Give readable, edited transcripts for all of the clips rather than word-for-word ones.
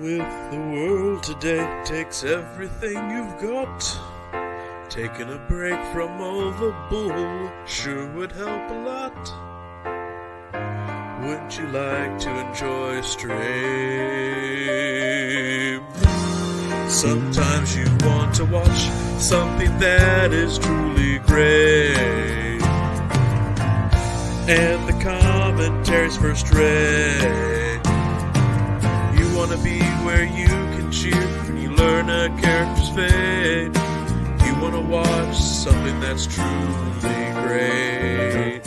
with the world today takes everything you've got. Taking a break from all the bull sure would help a lot. Wouldn't you like to enjoy a stream? Sometimes you want to watch something that is truly great, and the commentary's first rate. You want to be where you can cheer when you learn a character's fate. You want to watch something that's truly great.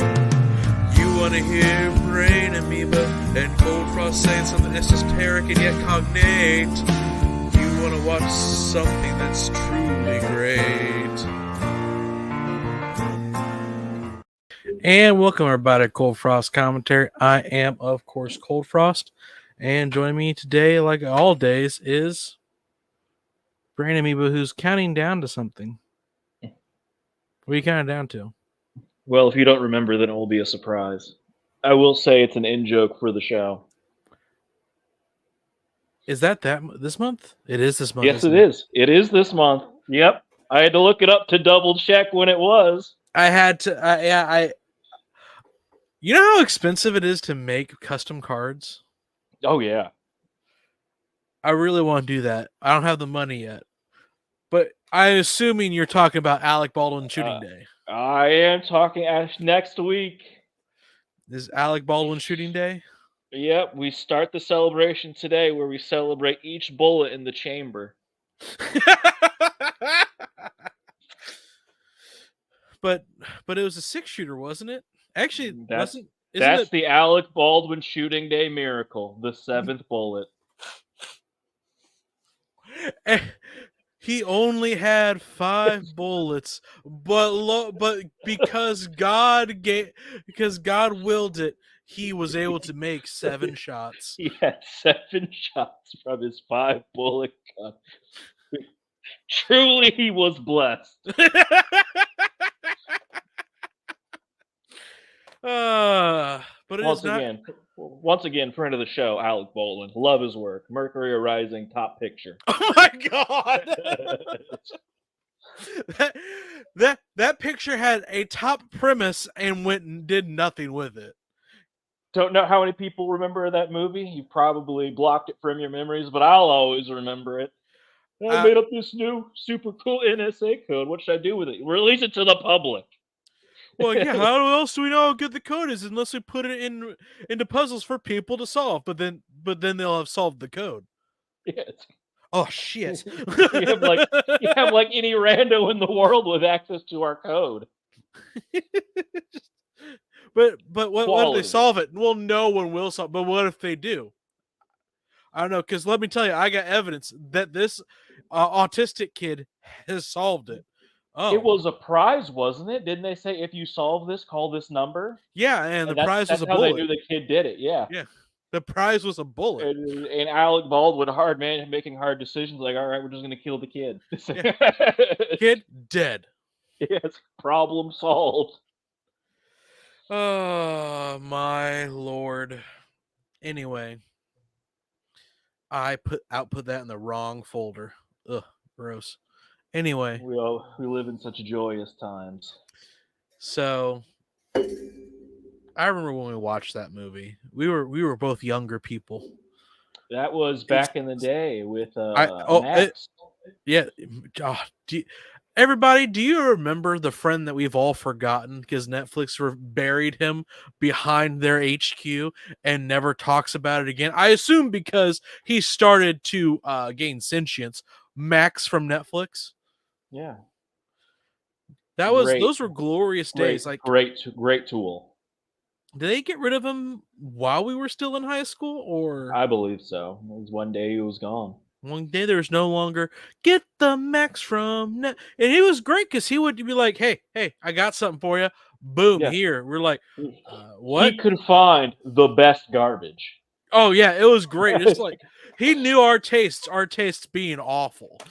You want to hear brain amoeba and Coldfrost saying something esoteric and yet cognate. You want to watch something that's truly great. And welcome everybody to Coldfrost Commentary. I am, of course, Coldfrost. And joining me today, like all days, is Brain Amoeba, who's counting down to something. What are you counting down to? Well, if you don't remember, then it will be a surprise. I will say it's an in-joke for the show. Is that this month? It is this month. Yes, it is. It is this month. Yep. I had to look it up to double check when it was. I had to. You know how expensive it is to make custom cards? Oh, yeah. I really want to do that. I don't have the money yet. But I'm assuming you're talking about Alec Baldwin Shooting Day. I am talking next week. Is Alec Baldwin Shooting Day? Yep, we start the celebration today where we celebrate each bullet in the chamber. But it was a 6-shooter, wasn't it? Actually, that's the Alec Baldwin Shooting Day miracle, the 7th bullet. He only had 5 bullets, but because God willed it, he was able to make 7 shots. He had 7 shots from his 5-bullet gun. Truly, he was blessed. But once again, friend of the show, Alec Baldwin. Love his work. Mercury Rising, top picture. Oh my God! that picture had a top premise and went and did nothing with it. Don't know how many people remember that movie. You probably blocked it from your memories, but I'll always remember it. I made up this new super cool NSA code. What should I do with it? Release it to the public. Well, yeah. How else do we know how good the code is unless we put it into puzzles for people to solve? But then they'll have solved the code. Yes. Oh shit! you have like any rando in the world with access to our code. But what if they solve it? Well, no one will solve. But what if they do? I don't know, because let me tell you, I got evidence that this autistic kid has solved it. Oh. It was a prize, wasn't it? Didn't they say if you solve this, call this number? Yeah, and the prize was a bullet. That's how they knew the kid did it. Yeah. Yeah. The prize was a bullet. And Alec Baldwin, hard man, making hard decisions. Like, all right, we're just going to kill the kid. Yeah. Kid dead. Yes, problem solved. Oh my lord. Anyway, I output that in the wrong folder. Ugh, gross. Anyway, we live in such joyous times. So, I remember when we watched that movie. We were both younger people. That was back in the day with Max. Everybody, do you remember the friend that we've all forgotten because Netflix buried him behind their HQ and never talks about it again? I assume because he started to gain sentience. Max from Netflix. Yeah, those were glorious days. Great tool. Did they get rid of him while we were still in high school, or? I believe so. It was one day he was gone. One day there was no longer get the Max from Net, and he was great because he would be like, "Hey, I got something for you." Boom, here. We're like, what? He could find the best garbage. Oh yeah, it was great. It's like he knew our tastes being awful.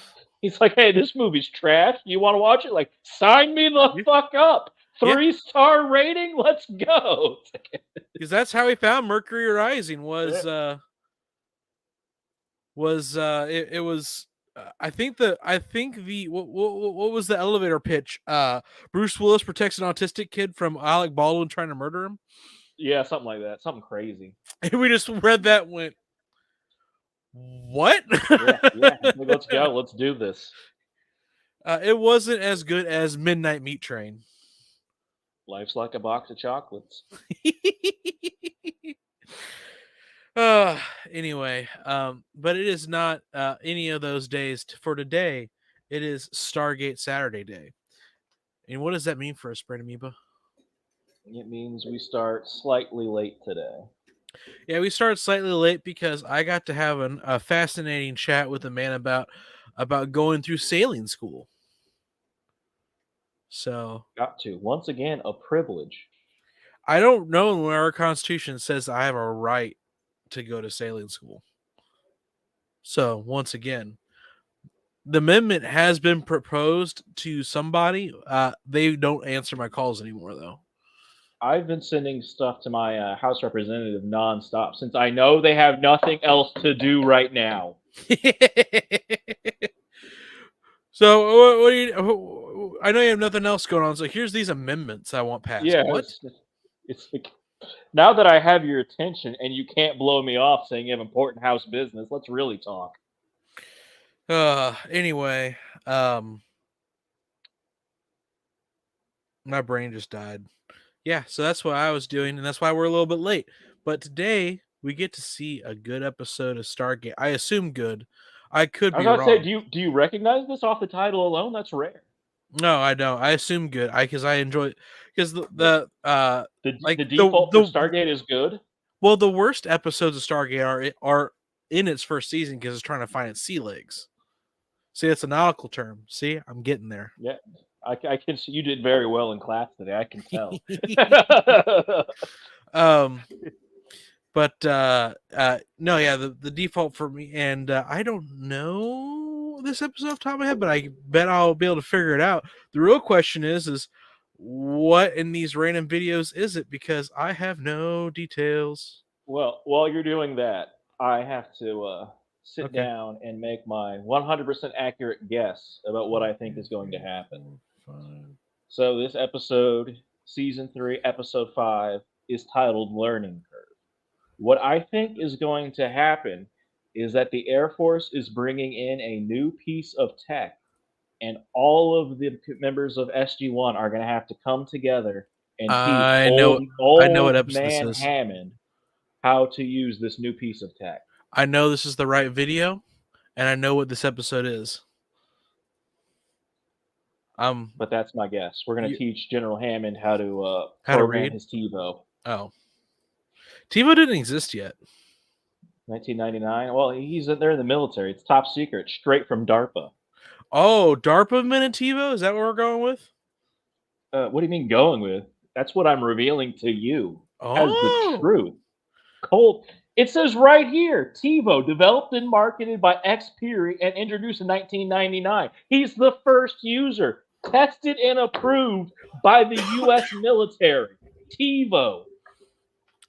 He's like, hey, this movie's trash. You want to watch it? Like, sign me the fuck up. 3-star rating? Let's go. Because that's how he found Mercury Rising was was it was I think the what was the elevator pitch? Bruce Willis protects an autistic kid from Alec Baldwin trying to murder him. Yeah, something like that. Something crazy. And we just read that and went, what? Yeah, yeah. Like, let's go. Let's do this. It wasn't as good as Midnight Meat Train. Life's like a box of chocolates. Anyway, but it is not any of those days for today. It is Stargate Saturday Day. And what does that mean for us, Brand Amoeba? It means we start slightly late today. Yeah, we started slightly late because I got to have a fascinating chat with a man about going through sailing school. So Got to. Once again, a privilege. I don't know when our Constitution says I have a right to go to sailing school. So once again, the amendment has been proposed to somebody. They don't answer my calls anymore, though. I've been sending stuff to my House representative nonstop since I know they have nothing else to do right now. So what do you? I know you have nothing else going on. So here's these amendments I want passed. Yeah, What? it's now that I have your attention and you can't blow me off saying you have important House business. Let's really talk. Anyway, my brain just died. Yeah, so that's what I was doing, and that's why we're a little bit late. But today we get to see a good episode of Stargate. I assume good. I could I was be about wrong. to say, do you recognize this off the title alone? That's rare. No, I don't. I assume good. Because I enjoy because the default for Stargate is good. Well, the worst episodes of Stargate are in its first season because it's trying to find its sea legs. See, it's a nautical term. See, I'm getting there. Yeah, I can see you did very well in class today. I can tell. But no, yeah, the default for me, and I don't know this episode off the top of my head, but I bet I'll be able to figure it out. The real question is what in these random videos is it? Because I have no details. Well, while you're doing that, I have to sit down and make my 100% accurate guess about what I think is going to happen. So this episode, season 3, episode 5, is titled Learning Curve. What I think is going to happen is that the Air Force is bringing in a new piece of tech, and all of the members of SG-1 are going to have to come together and teach old what episode man this is. Hammond how to use this new piece of tech. I know this is the right video, and I know what this episode is. But that's my guess. We're going to teach General Hammond how to read his TiVo. Oh, TiVo didn't exist yet. 1999. Well, they're in the military. It's top secret, straight from DARPA. Oh, DARPA minute TiVo? Is that what we're going with? What do you mean going with? That's what I'm revealing to you as the truth. It says right here, TiVo, developed and marketed by X Peary and introduced in 1999. He's the first user, tested and approved by the U.S. military. TiVo.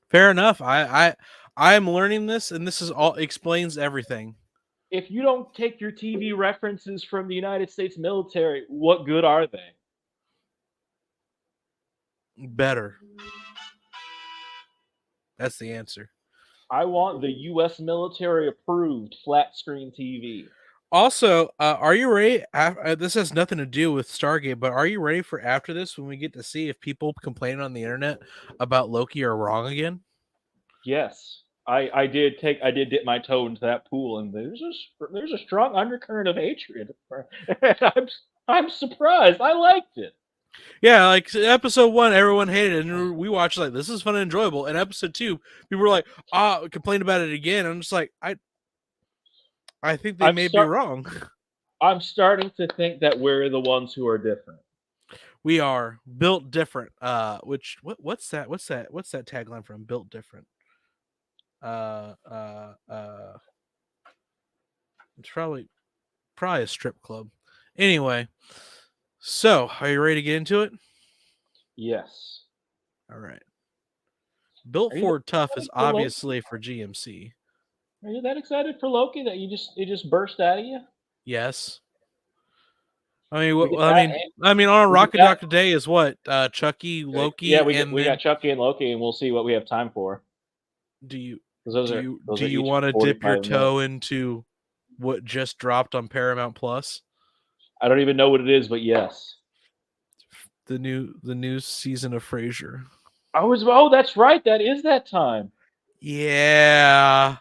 Fair enough. I'm learning this, and this is all explains everything. If you don't take your TV references from the United States military, what good are they? Better. That's the answer. I want the U.S. military approved flat screen TV. Also, are you ready? This has nothing to do with Stargate, but are you ready for after this when we get to see if people complaining on the internet about Loki are wrong again? Yes, I did dip my toe into that pool, and there's a strong undercurrent of hatred. I'm surprised. I liked it. Yeah, like episode 1, everyone hated it, and we watched like this is fun and enjoyable. And episode 2, people were like, complained about it again. I'm just like, I think they may be wrong. I'm starting to think that we're the ones who are different. We are built different. What's that tagline from? Built different. It's probably a strip club. Anyway, so are you ready to get into it? Yes. All right. Built Ford Tough is obviously for GMC. Are you that excited for Loki that it just burst out of you? Yes. I mean, We get I that, mean, and on a we get Rocket that. Doc today is what? Chucky, Yeah, Loki, and we then got Chucky and Loki, and we'll see what we have time for. do you 'Cause do those are you each want to dip your 45 toe minutes. into what just dropped on Paramount Plus? I don't even know what it is, but yes. The new season of Frasier. Oh, that's right. That is that time. Yeah.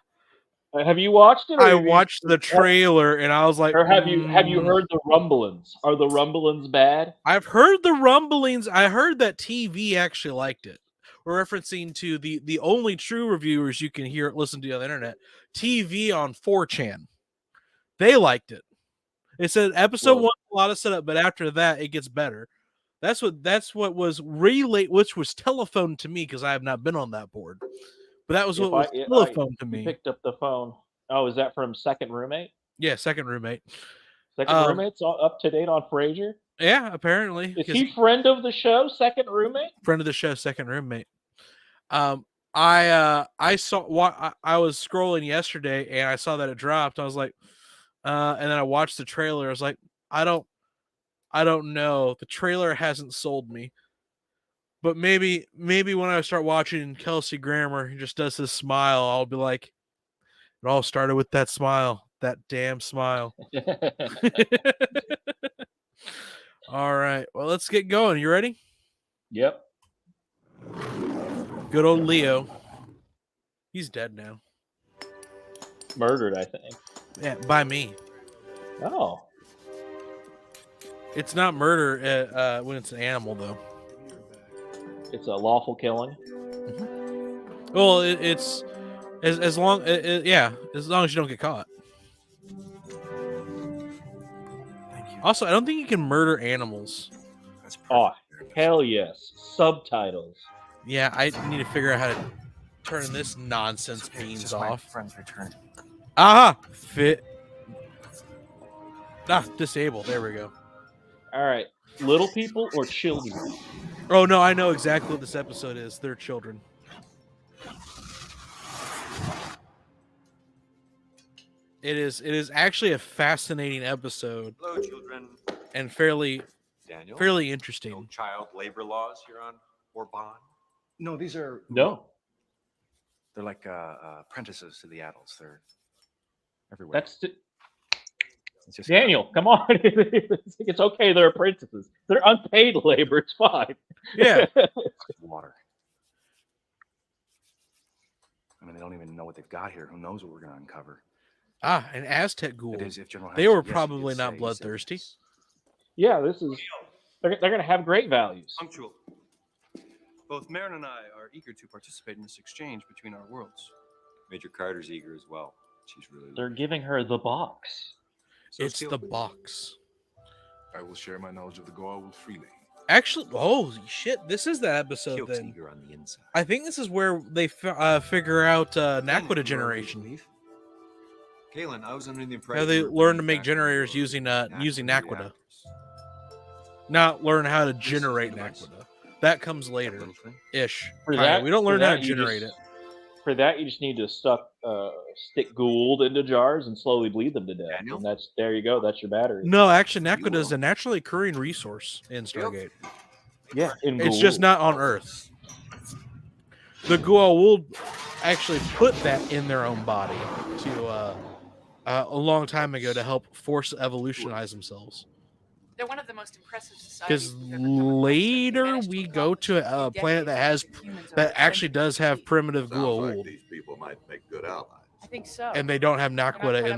Have you watched it, or I have you watched the trailer and I was like, have you heard the rumblings? Are the rumblings bad? I've heard the rumblings. I heard that TV actually liked it. We're referencing to the only true reviewers you can listen to on the internet. TV on 4chan. They liked it. They said episode 1 a lot of setup, but after that it gets better. That's what was relayed, which was telephoned to me because I have not been on that board. But that was what was telephoned to You me. picked up the phone. Oh, is that from Second Roommate? Yeah, second roommate. Second Roommate's up to date on Frasier? Yeah, apparently. Is he friend of the show, Second Roommate? Friend of the show, second roommate. I saw I was scrolling yesterday and I saw that it dropped. I was like, and then I watched the trailer. I was like, I don't know. The trailer hasn't sold me. But maybe when I start watching Kelsey Grammer, he just does this smile, I'll be like, it all started with that smile, that damn smile. All right. Well, let's get going. You ready? Yep. Good old Leo. He's dead now. Murdered, I think. Yeah, by me. Oh. It's not murder when it's an animal, though. It's a lawful killing. Mm-hmm. Well, it's as long as you don't get caught. Also, I don't think you can murder animals. Oh, hell yes. Subtitles. Yeah, I need to figure out how to turn this nonsense beans off. Friend's return. Aha! Fit. Disable. There we go. All right. Little people or children? Oh, no, I know exactly what this episode is. They're children. It is actually a fascinating episode. Hello, children. And fairly interesting. No child labor laws here on Orban? No, these are They're like apprentices to the adults. They're everywhere. It's just Daniel, come on. It's okay. They're apprentices. They're unpaid labor. It's fine. Yeah. Water. I mean, they don't even know what they've got here. Who knows what we're going to uncover? An Aztec ghoul. They They were probably not bloodthirsty. Yeah, they're going to have great values. Punctual. Both Marin and I are eager to participate in this exchange between our worlds. Major Carter's eager as well. She's really. They're giving her the box. So it's the box. I will share my knowledge of the Goa'uld freely. Actually, holy shit! This is the episode Keel's then. eager on the inside. I think this is where they figure out Naquita generation. Galen, I was under the impression. How they learn to make generators using Naquita. Not learn how to generate Naquita. That comes later, ish. We don't learn how to generate it. For that, you just need to stick Goa'uld into jars and slowly bleed them to death. Daniel? And there you go. That's your battery. No, actually, Naquita is a naturally occurring resource in Stargate. Yeah, It's just not on Earth. The Goa'uld actually put that in their own body to a long time ago to help force evolutionize themselves. They're one of the most impressive societies. Because later we go to a planet that actually does have primitive Goa'uld, These people might make good allies. I think so. and they don't have Naquita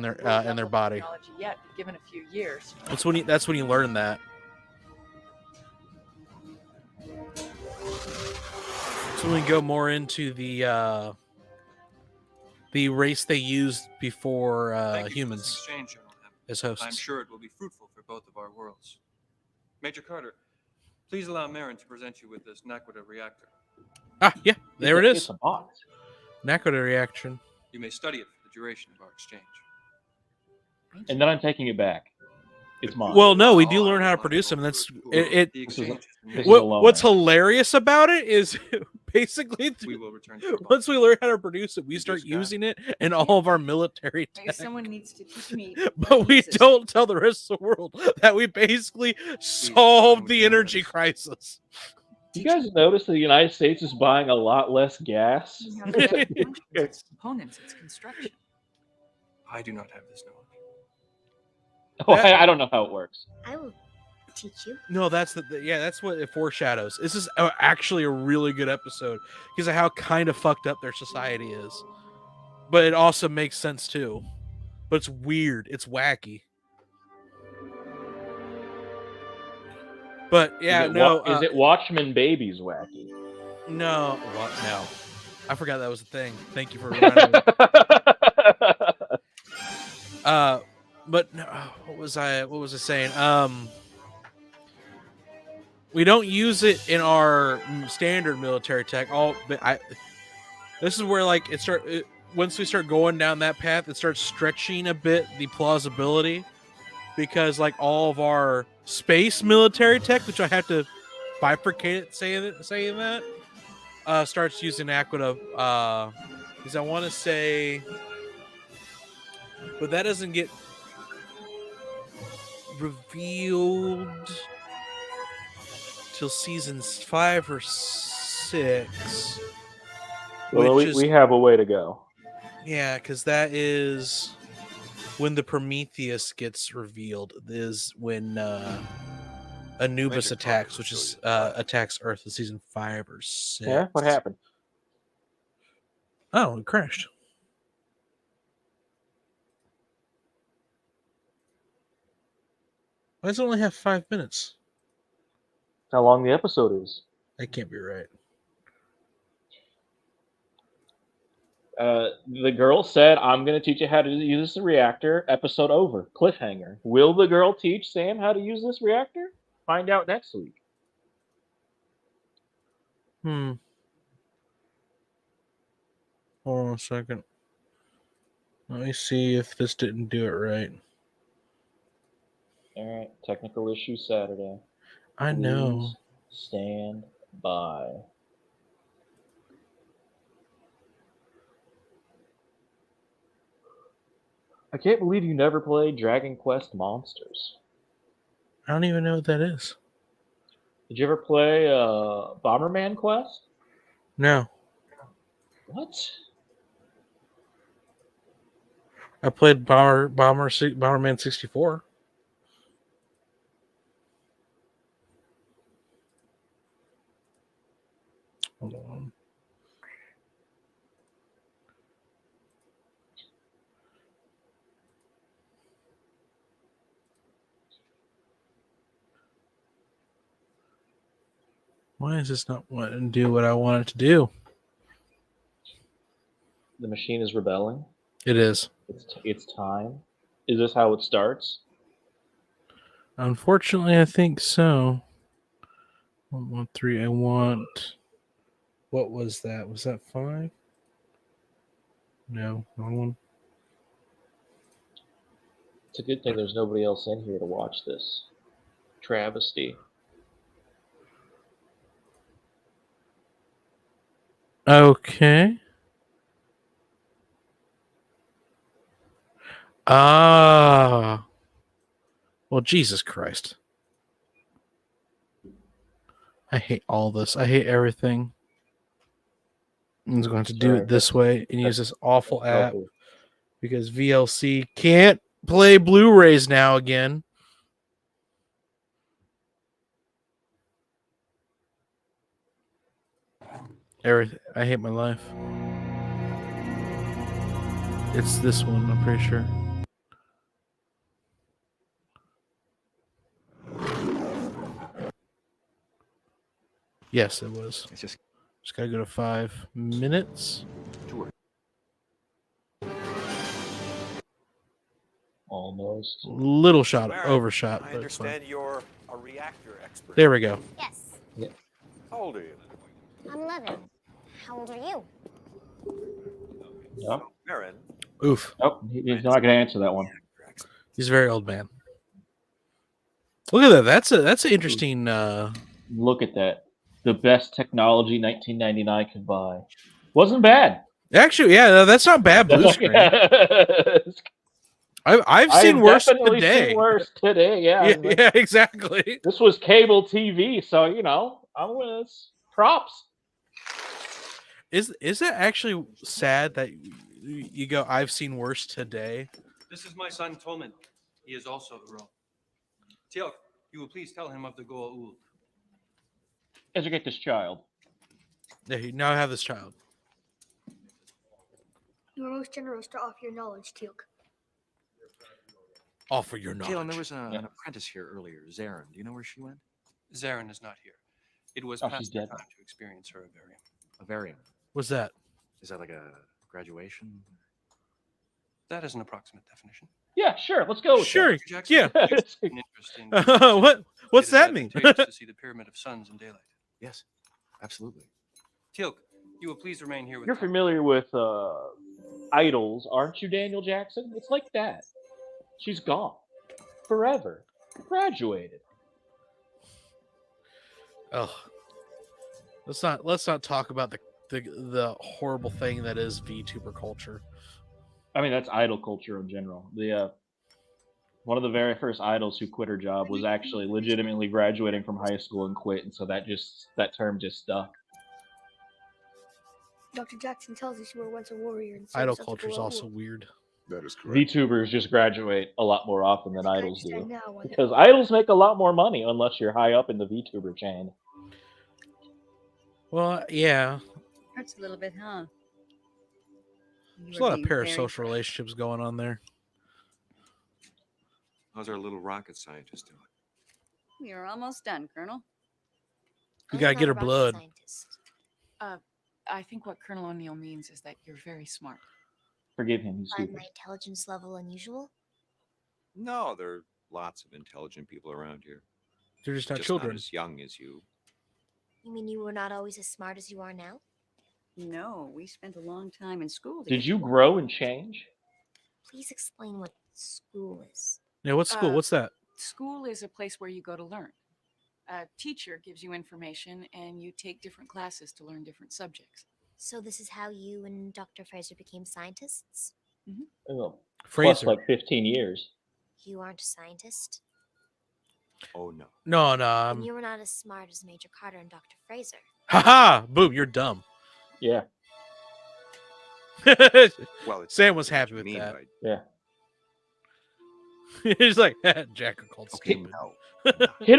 in their body. Yet, given a few years. That's when you learn that. So we go more into the race they used before Thank you for this humans exchange, General Hammond. as hosts. I'm sure it will be fruitful for both of our worlds. Major Carter, please allow Marin to present you with this Naquita reactor. Yeah, there it is. It's a box. Naquita reaction. You may study it for the duration of our exchange. And then I'm taking it back. It's mine. Well, no, we do learn how to produce them. That's it. The exchange has been This is made. a loan. What's hilarious about it is Basically, We will return to once we learn how to produce it, we start just got- using it in all of our military Maybe tech. someone needs to teach me. But we don't tell the rest of the world that we basically solved the energy crisis. You guys notice that the United States is buying a lot less gas? How the gas functions, its components, its construction. I do not have this knowledge. Oh, I don't know how it works. I will teach you. No, that's that's what it foreshadows. This is actually a really good episode because of how kind of fucked up their society is. But it also makes sense too. But it's weird. It's wacky. But yeah, Is it Watchmen Babies wacky? No. What? No. I forgot that was a thing. Thank you for reminding me. But no, what was I saying? We don't use it in our standard military tech. This is where like once we start going down that path, it starts stretching a bit the plausibility, because like all of our space military tech, which I have to bifurcate it saying that, starts using Aquila, because I want to say, but that doesn't get revealed till season 5 or 6. Well, we have a way to go. Yeah, because that is when the Prometheus gets revealed. Is when Anubis attacks, which is attacks Earth in season 5 or 6. Yeah, what happened? Oh, it crashed. Why does it only have 5 minutes? How long the episode is? That can't be right. The girl said, "I'm going to teach you how to use this reactor." Episode over. Cliffhanger. Will the girl teach Sam how to use this reactor? Find out next week. Hold on a second. Let me see if this didn't do it right. All right. Technical issue Saturday. I know. Please stand by. I can't believe you never played Dragon Quest Monsters. I don't even know what that is. Did you ever play Bomberman Quest? No. What? I played Bomberman 64. Hold on. Why is this not wanting to do what I want it to do? The machine is rebelling. It is. It's time. Is this how it starts? Unfortunately, I think so. 113. I want. What was that? Was that 5? No, wrong one. It's a good thing there's nobody else in here to watch this. Travesty. Okay. Ah. Well, Jesus Christ. I hate all this. I hate everything. I'm going to do it this way and use this awful app because VLC can't play Blu-rays now again. I hate my life. It's this one, I'm pretty sure. Yes, it was. It's just gotta go to 5 minutes. Almost. Little shot, Mary, overshot. I But it's fine. understand you're a reactor expert. There we go. Yes, How old are you? I'm 11. How old are you? Yep. Marin. Oof. Oh, he's not going to answer that one. He's a very old man. Look at that. That's an interesting. Look at that. The best technology 1999 could buy. Wasn't bad. Actually, yeah, that's not bad blue screen. I've seen worse definitely today. seen worse today. Yeah, Yeah, yeah, exactly. This was cable TV, so I'm with props. Is it actually sad that you go? I've seen worse today. This is my son Tolman. He is also the role. Teal'c, you will please tell him of the Goa'uld. Educate this child. Yeah, you now have this child. You are most generous to offer your knowledge, Teal'c. Offer your knowledge. Kaelin, there was an apprentice here earlier, Zarin. Do you know where she went? Zarin is not here. It was she's past dead. time to experience her Avarium. Avarium. What's that? Is that like a graduation? That is an approximate definition. Yeah, sure. Let's go. With Sure. Dr. Jackson, Yeah. do you express an interest in What's It is that mean? advantageous to see the Pyramid of Suns in daylight. Yes, absolutely. Teal'c, you will please remain here with You're Tom. familiar with Idols, aren't you, Daniel Jackson? It's like that. She's gone forever. Graduated. Oh, let's not talk about the horrible thing that is VTuber culture. I mean, that's idol culture in general. The one of the very first idols who quit her job was actually legitimately graduating from high school and quit, and so that term just stuck. Dr. Jackson tells us you were once a warrior. And Idol culture is also weird. That is correct. VTubers just graduate a lot more often than idols do. Now, Because idols make a lot more money unless you're high up in the VTuber chain. Well, yeah, Hurts a little bit, huh? there's a lot of parasocial relationships going on there. How's our little rocket scientist doing? We are almost done, Colonel. You gotta get her blood. I think what Colonel O'Neill means is that you're very smart. Forgive him, he's Find stupid. my intelligence level unusual? No, there are lots of intelligent people around here. They're just not children. Not as young as you. You mean you were not always as smart as you are now? No, we spent a long time in school. Did you grow and change? Please explain what school is. Yeah, what's school? What's that? School is a place where you go to learn. A teacher gives you information, and you take different classes to learn different subjects. So this is how you and Dr. Fraser became scientists? Oh, Fraser. plus like 15 years. You aren't a scientist? Oh, no. No. And you were not as smart as Major Carter and Dr. Fraser. Haha! Boom! You're dumb. Yeah. Well, Sam was happy with that. Yeah. He's like, Jack called stupid. Hit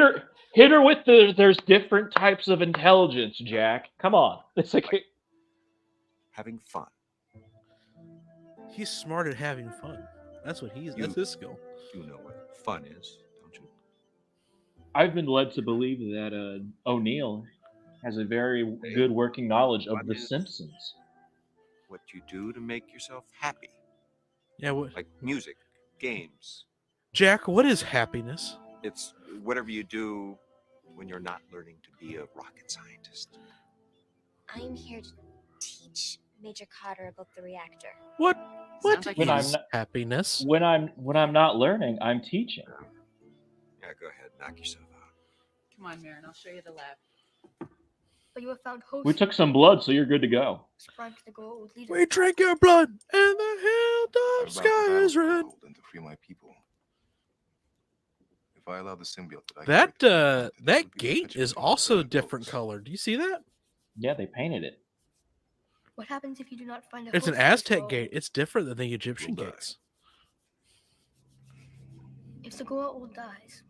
her with there's different types of intelligence, Jack. Come on. It's like having fun. He's smart at having fun. That's what that's his skill. You know what fun is, don't you? I've been led to believe that O'Neill has a very good working knowledge of The Simpsons. What you do to make yourself happy. Yeah, like music, games. Jack, what is happiness? It's whatever you do when you're not learning to be a rocket scientist. I'm here to teach Major Carter about the reactor. What Sounds like is happiness? When I'm not learning, I'm teaching. Yeah, go ahead, knock yourself out. Come on, Marin, I'll show you the lab. But you have found hosts. We took some blood, so you're good to go. Subscribe to the Goa'uld leader. We drink your blood, and the hilltop sky is red. And to free my people. If I allow the symbiote That gate is also different color. Do you see that? Yeah, they painted it. What happens if you do not find a It's an host for the Aztec Goa'uld? gate. It's different than the Egyptian gates. If the Goa'uld dies,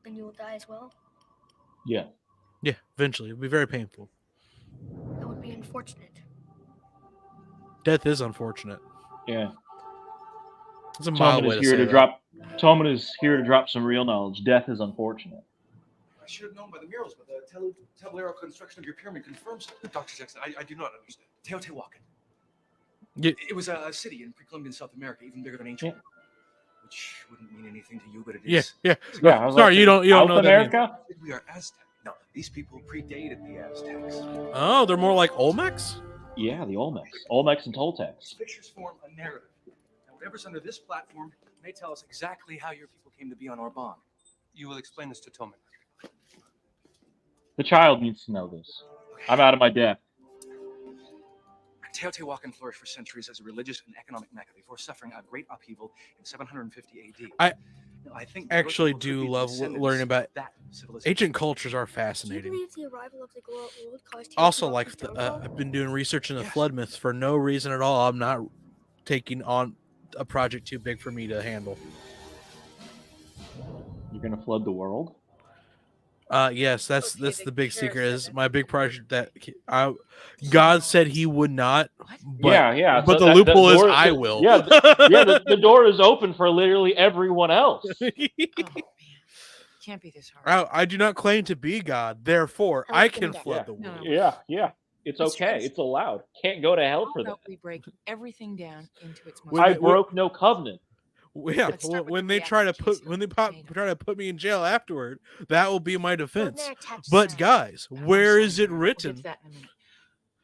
then you will die as well? Yeah. Yeah, eventually. It'll be very painful. That would be unfortunate. Death is unfortunate. Yeah. It's a mild way to say that. Tolman is here to drop some real knowledge. Death is unfortunate. I should have known by the murals, but the tablero construction of your pyramid confirms it. Dr. Jackson, I do not understand. Teotihuacan. It was a city in pre-Columbian South America, even bigger than ancient. Which wouldn't mean anything to you, but it is. Yeah. I was Sorry, like, you don't know South what that means. America? We are Aztec. No, these people predated the Aztecs. Oh, they're more like Olmecs? Yeah, the Olmecs. Olmecs and Toltecs. These pictures form a narrative. Now, whatever's under this platform may tell us exactly how your people came to be on Orban. You will explain this to Tolman. The child needs to know this. I'm out of my depth. Teotihuacan flourished for centuries as a religious and economic mecca before suffering a great upheaval in 750 AD. I think actually do love learning about ancient cultures. Are fascinating. Do you believe the arrival of the Goa world caused Also, Teotihuacan like downfall? I've been doing research in the flood myths for no reason at all. I'm not taking on a project too big for me to handle. You're gonna flood the world? Yes, that's the big secret. Is my big project that God said He would not. But, yeah. But so the loophole is door, I will. Yeah, the door is open for literally everyone else. Oh, man. Can't be this hard. I do not claim to be God. Therefore, I can flood the world. Yeah. It's okay. It's allowed. Can't go to hell for that. We break everything down into its most. I broke no covenant. Yeah, when they try to put me in jail afterward, that will be my defense. But guys, where is it written?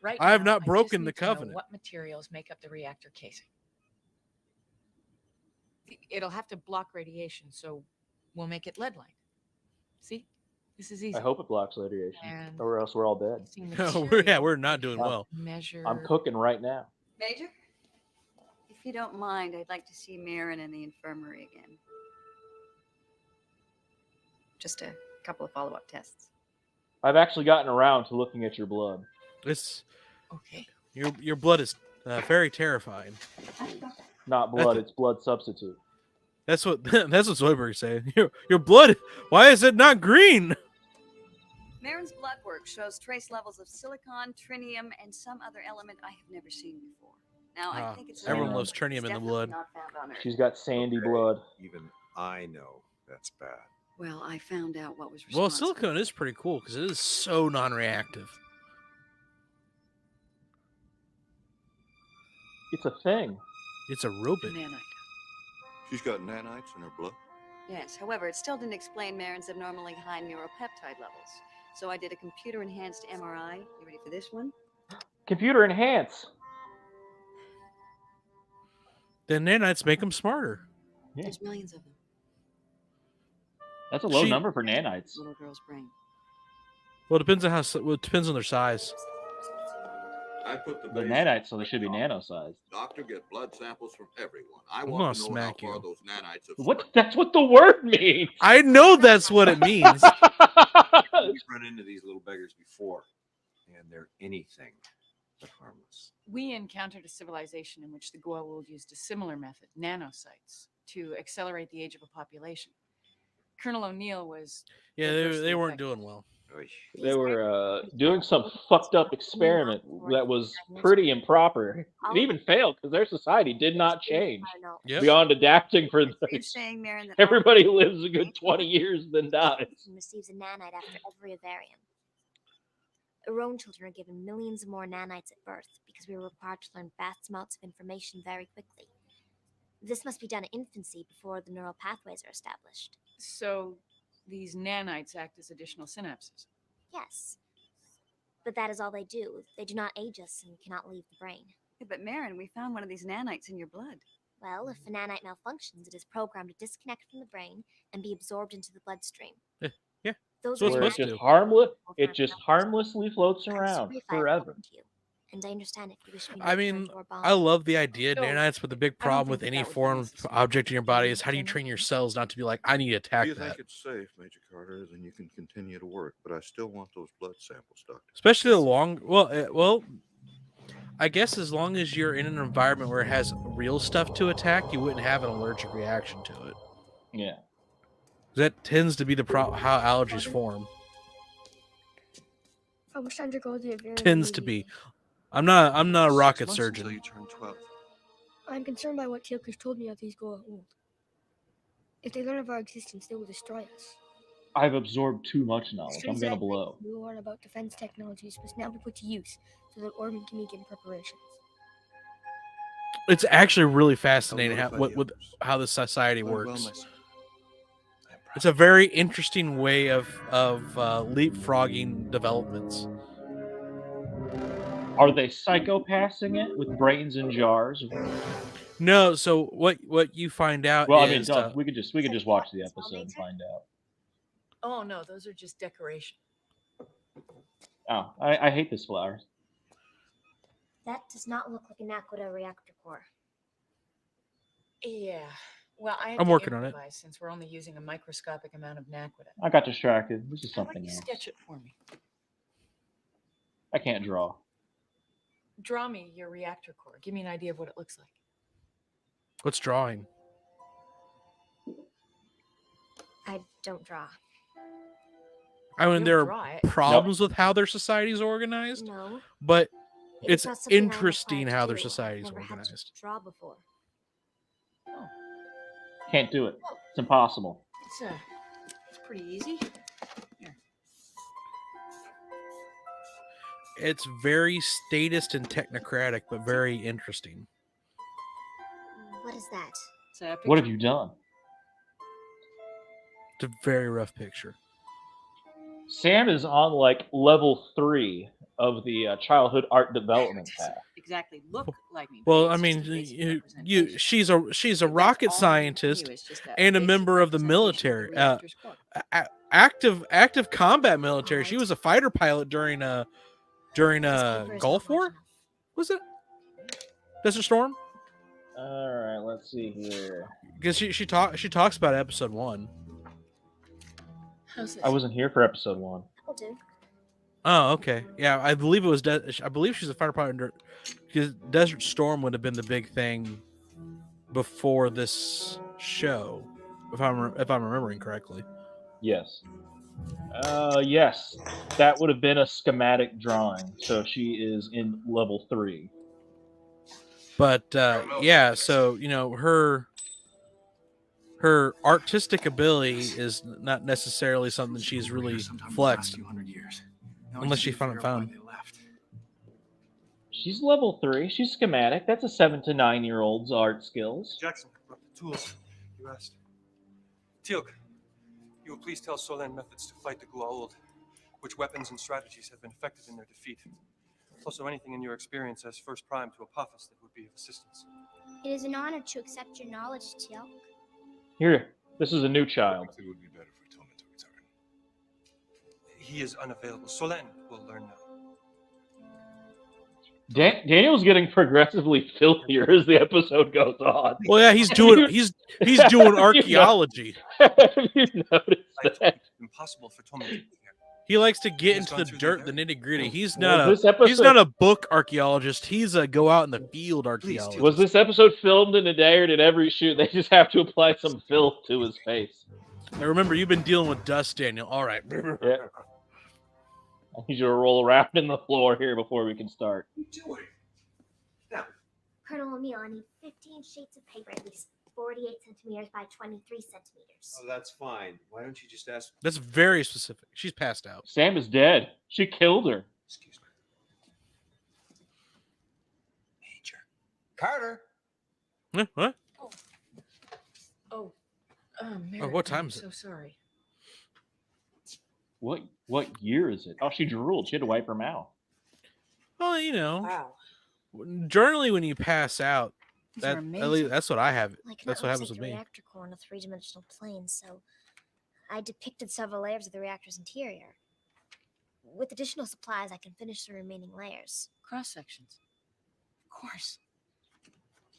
Right I have now, not I broken just the need to know covenant. what materials make up the reactor casing? It'll have to block radiation, so we'll make it lead-lined. See, this is easy. I hope it blocks radiation, And or else we're all dead. We're not doing well. Measure. I'm cooking right now. Major? If you don't mind, I'd like to see Marin in the infirmary again. Just a couple of follow-up tests. I've actually gotten around to looking at your blood. It's okay. Your blood is very terrifying. Not blood, it's blood substitute. That's what Zoidberg's saying. Your blood. Why is it not green? Marin's blood work shows trace levels of silicon, trinium, and some other element I have never seen before. Now, I think it's everyone loves trinium in the blood. not found on Earth. She's got sandy blood. Even I know that's bad. Well, I found out what was Well, responsible. silicone is pretty cool because it is so non-reactive. It's a thing. It's a robot. Nanite. She's got nanites in her blood. Yes, however, it still didn't explain Marin's abnormally high neuropeptide levels. So I did a computer-enhanced MRI. You ready for this one? Computer enhance. Then nanites make them smarter. Yeah. There's millions of them. That's a low number for nanites. Little girl's brain. Well, it depends on it depends on their size. I put the The nanites, so they should be nano-sized. Doctor, get blood samples from everyone. I I'm want gonna to know how smack far you. those nanites have What? That's what the word means. I know that's what it means. We've run into these little beggars before, and they're anything but harmless. We encountered a civilization in which the Goa world used a similar method, nanosites, to accelerate the age of a population. Colonel O'Neill was. Yeah, they weren't doing well. They were doing some fucked up experiment that was pretty improper. It even failed because their society did not change beyond adapting for You're saying, Marin, that everybody lives a good 20 years then dies. Receives a nanite after every ovarian. Our own children are given millions more nanites at birth because we were required to learn vast amounts of information very quickly. This must be done at infancy before the neural pathways are established. So these nanites act as additional synapses. Yes. But that is all they do. They do not age us and cannot leave the brain. Yeah, but Marin, we found one of these nanites in your blood. Well, if a nanite malfunctions, it is programmed to disconnect from the brain and be absorbed into the bloodstream. Yeah. Those So are it's Where supposed it to. just harmless. It just harmlessly floats around forever. And I understand if you wish me to I return mean, to our bond. I love the idea of So, nanites, but the big I don't problem with think any that would be foreign necessary. object in your body is how do you train your cells not to be like, I need to If attack you that. think it's safe, Major Carter, then you can continue to work. But I still want those blood samples, Doctor. Especially the long. Well, I guess as long as you're in an environment where it has real stuff to attack, you wouldn't have an allergic reaction to it. Yeah. That tends to be the how allergies form. I wish I could go to the very Tends to be. I'm not a rocket 6 months surgeon. Until you turn 12. I'm concerned by what Teal'c's told me of these Goa old. If they learn of our existence, they will destroy us. I've absorbed too much knowledge. I'm gonna blow. We learn about defense technologies must now be put to use so that Oregon can begin preparations. It's actually really fascinating how the society works. It's a very interesting way of leapfrogging developments. Are they psychopassing it with brains in jars? No, so what you find out Well, is... I mean, we could just watch the episode and find out. Oh no, those are just decoration. Oh, I hate this flower. That does not look like a Naquita reactor core. Yeah. Well, I have I'm to working on it. improvise since we're only using a microscopic amount of naquita. I got distracted. This is How about something you else. sketch it for me? I can't draw. Draw me your reactor core. Give me an idea of what it looks like. What's drawing? I don't draw. I mean, You there draw are it. problems with how their society is organized, No. but It it's is not something I'm interesting required to how their do. society I've is never had to organized. draw before. Can't do it. It's impossible. It's pretty easy. It's very statist and technocratic, but very interesting. What is that? It's a What have you done? It's a very rough picture. Sam is on like level 3 of the childhood art development path. Exactly look like me. but Well, I it's mean, just a basic you representation. she's a That's rocket all I scientist do is just a and a basic member of the representation military, the reactor's core. active combat military. She was a fighter pilot during Gulf War. Was it Desert Storm? All right, let's see here. Because she talks about episode 1. How's this? I wasn't here for episode 1. Will do. Oh, okay. Yeah, I believe it was. I believe she's a fighter pilot because Desert Storm would have been the big thing before this show, if I'm remembering correctly. Yes. Yes. That would have been a schematic drawing. So she is in level 3. But yeah, so her artistic ability is not necessarily something she's really flexed, unless she found. She's level 3. She's schematic. That's a 7 to 9-year-old's art skills. Jackson, brought the tools you asked. Teal'c, you will please tell Solan methods to fight the Goa'uld, which weapons and strategies have been effective in their defeat. Also, anything in your experience as First Prime to Apophis that would be of assistance. It is an honor to accept your knowledge, Teal'c. Here, this is a new child. It would be better for Toma to return. He is unavailable. Solan will learn now. Daniel's getting progressively filthier as the episode goes on. Well, yeah, he's doing archaeology. Have you noticed that? Impossible for Toma to be here. He likes to get into the dirt, the nitty gritty. He's not a book archaeologist. He's a go out in the field archaeologist. Was this episode filmed in a day, or did every shoot they just have to apply some filth to his face? Now remember, you've been dealing with dust, Daniel. All right. Yeah. I need you to roll around in the floor here before we can start. Colonel O'Neill, I need 15 sheets of paper, at least 48 centimeters by 23 centimeters. Oh, that's fine. Why don't you just ask? That's very specific. She's passed out. Sam is dead. She killed her. Excuse me. Major. Carter. What? Merritt, what time I'm is it? so sorry. What year is it? Oh, she drooled. She had to wipe her mouth. Well, Wow. generally when you pass out, These are at least amazing. that's what I have. Like That's what happens with the me. reactor core on a 3-dimensional plane, so I depicted several layers of the reactor's interior. With additional supplies, I can finish the remaining layers. Cross sections. Of course.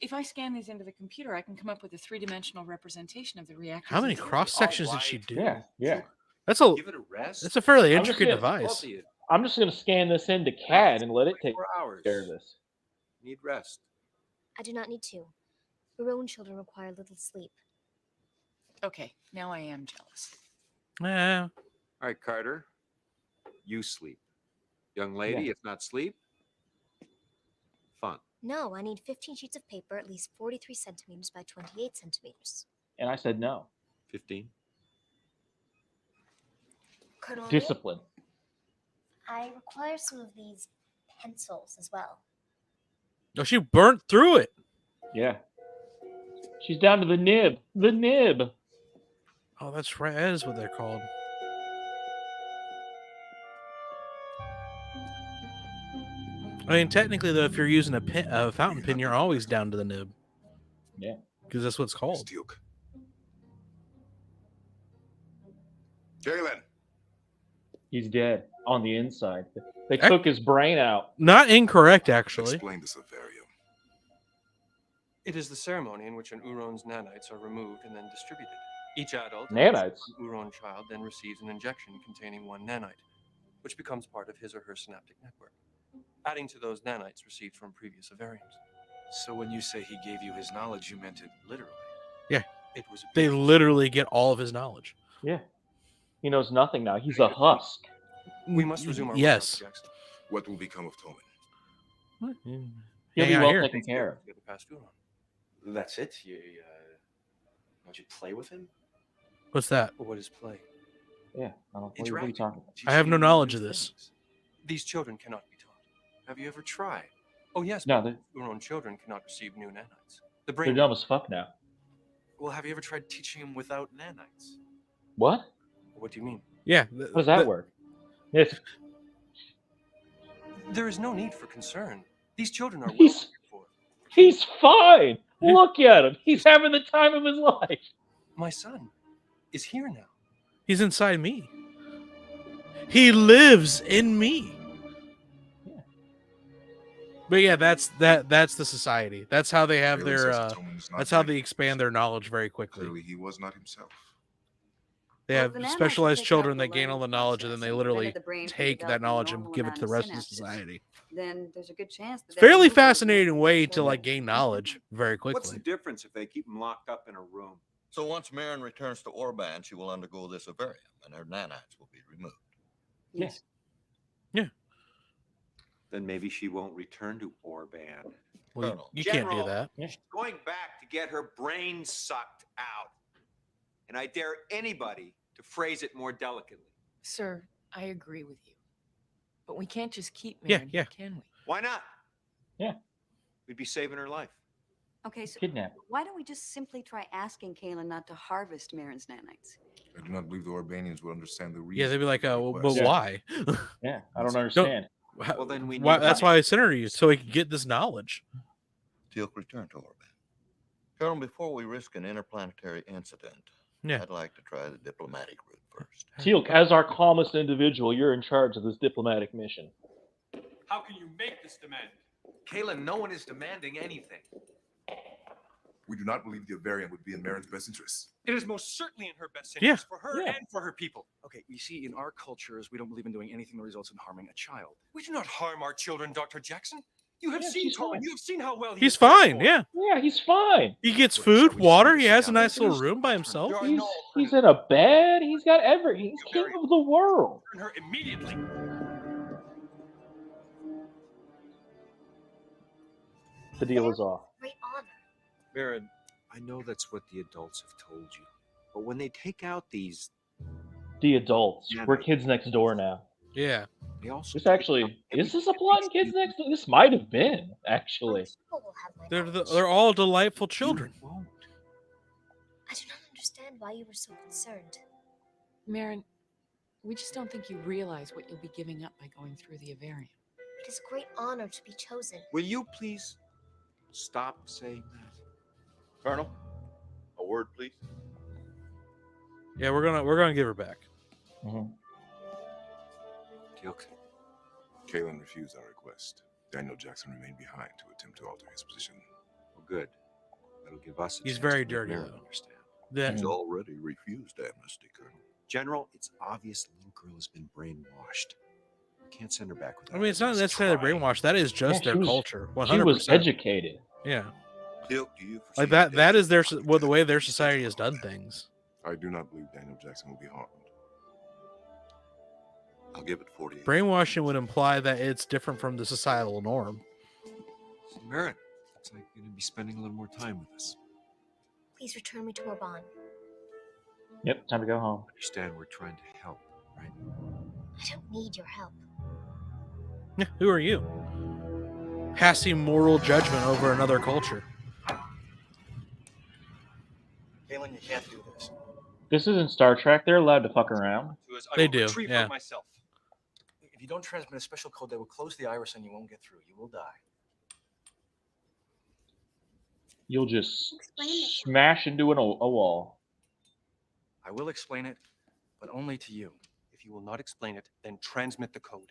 If I scan these into the computer, I can come up with a 3-dimensional representation of the reactor. How many cross sections did she do? Yeah. That's a Give it a rest. That's a fairly I'm just intricate gonna- device. I'm just going to scan this into CAD and let it take 4 hours. care of this. Need rest. I do not need to. Your own children require little sleep. Okay, now I am jealous. Yeah. All right, Carter. You sleep. Young lady, Yeah. if not sleep, fun. No, I need 15 sheets of paper, at least 43 centimeters by 28 centimeters. And I said no. 15. Colonel O'Neill, Discipline. I require some of these pencils as well. No, she burnt through it. Yeah. She's down to the nib. The nib. Oh, that's right. That is what they're called. I mean, technically, though, if you're using a fountain pen, you're always down to the nib. Yeah. Because that's what it's called. Teal'c. Jalen. He's dead. on the inside. They took his brain out. Not incorrect, actually. Explain this Avarium. It is the ceremony in which an Uron's nanites are removed and then distributed. Each adult Nanites? Uron child then receives an injection containing one nanite, which becomes part of his or her synaptic network, adding to those nanites received from previous Avariums. So when you say he gave you his knowledge, you meant it literally? Yeah. It was They literally get all of his knowledge. Yeah. He knows nothing now. He's a husk. We must resume our Yes. work, Jackson. What will become of Toman? He'll be Hang out well here. taken care of. Get the past Uron. That's it? Don't you play with him? What's that? Well, what is play? Yeah. I don't what are you Interacting. talking about? I have no knowledge of this. These children cannot be taught. Have you ever tried? Oh, yes, No, but Uron children cannot receive new nanites. The They're brain. dumb as fuck now. Well, have you ever tried teaching him without nanites? What? What do you mean? Yeah. How does that work? Yes. There is no need for concern. These children are He's- well. He's fine. Look at him. He's having the time of his life. My son is here now. He's inside me. He lives in me. Yeah. But yeah, that's the society. That's how they have Clearly their says Toman is not that's how like they him. expand their knowledge very quickly. Clearly he was not himself. They Well, have the nanites specialized will take children out that the gain all the learning knowledge and then they process and literally prevent the brain from take that developing knowledge and normal give it to the rest of the synapses. society. Then there's a good chance that It's they can fairly move those fascinating neurons way to to like gain knowledge very What's the quickly. difference if they keep them locked up in a room? So once Marin returns to Orban, she will undergo this Avarium, and her nanites will be removed. Yes. Then maybe she won't return to Orban. Well, Colonel. you can't do General. that. She's going back to get her brain sucked out. And I dare anybody to phrase it more delicately. Sir, I agree with you. But we can't just keep Yeah, Marin, yeah. can we? Why not? Yeah. We'd be saving her life. Okay, so Kidnap. why don't we just simply try asking Kaylin not to harvest Marin's nanites? I do not believe the Orbanians will understand the reason. Yeah, they'd be like, for the oh, but request. why? Yeah. I don't understand. Well, then we Why, need that's to- why I sent her to you, so he could get this knowledge. Teal'c return to Orban. Colonel, before we risk an interplanetary incident, Yeah. I'd like to try the diplomatic route first. Teal'c, as our calmest individual, you're in charge of this diplomatic mission. How can you make this demand? Kaylin, no one is demanding anything. We do not believe the Avarium would be in Marin's best interests. It is most certainly in her best Yeah. interest for her Yeah. and for her people. Okay, you see, in our cultures, we don't believe in doing anything that results in harming a child. We do not harm our children, Dr. Jackson. You have Yeah, seen he's Toman. fine. You have seen how well He's is cared fine, for. yeah. Yeah, he's fine. He gets So food, we water, should he has a sit nice down. little room by himself. There are He's, no he's in a bed. He's got everything. He's king of the world. Turn her immediately. The deal is off. Great honor. Marin, I know that's what the adults have told you. But when they take out these, The adults. Yeah, We're but- kids next door now. Yeah. they also This actually is this a plot in Kids Next Door? This might have been actually. People will have my They're knowledge. they're all delightful children. won't. I do not understand why you were so concerned. Marin, we just don't think you realize what you'll be giving up by going through the Avarium. It is a great honor to be chosen. Will you please stop saying that? Colonel, a word, please. Yeah, we're gonna give her back. Mhm. Teal'c, Kaylin refused our request. Daniel Jackson remained behind to attempt to alter his position. well, good. That'll give us a He's chance very to make dirty, Marin though. understand. That He's already refused amnesty, Colonel. General, it's obvious the little girl has been brainwashed. We can't send her back without I mean, it's not at least necessarily trying. brainwashed. That is just Yeah, their she was- culture. She 100%. was educated. Yeah, Teal'c, do you foresee like that. the That danger is their of well, the way their conflict? society has done things. I do not believe Daniel Jackson will be harmed. I'll give it 48. Brainwashing would imply that it's different from the societal norm. So, Marin, looks like you're going to be spending a little more time with us. Please return me to Orban. Yep, time to go home. Understand we're trying to help, right? I don't need your help. Yeah, who are you? Passing moral judgment over another culture. Kaylin, you can't do this. This isn't Star Trek. They're allowed to fuck around. I They will do, retrieve yeah. her myself. If you don't transmit a special code, they will close the iris and you won't get through. You will die. You'll just Explain it. smash into a wall. I will explain it, but only to you. If you will not explain it, then transmit the code.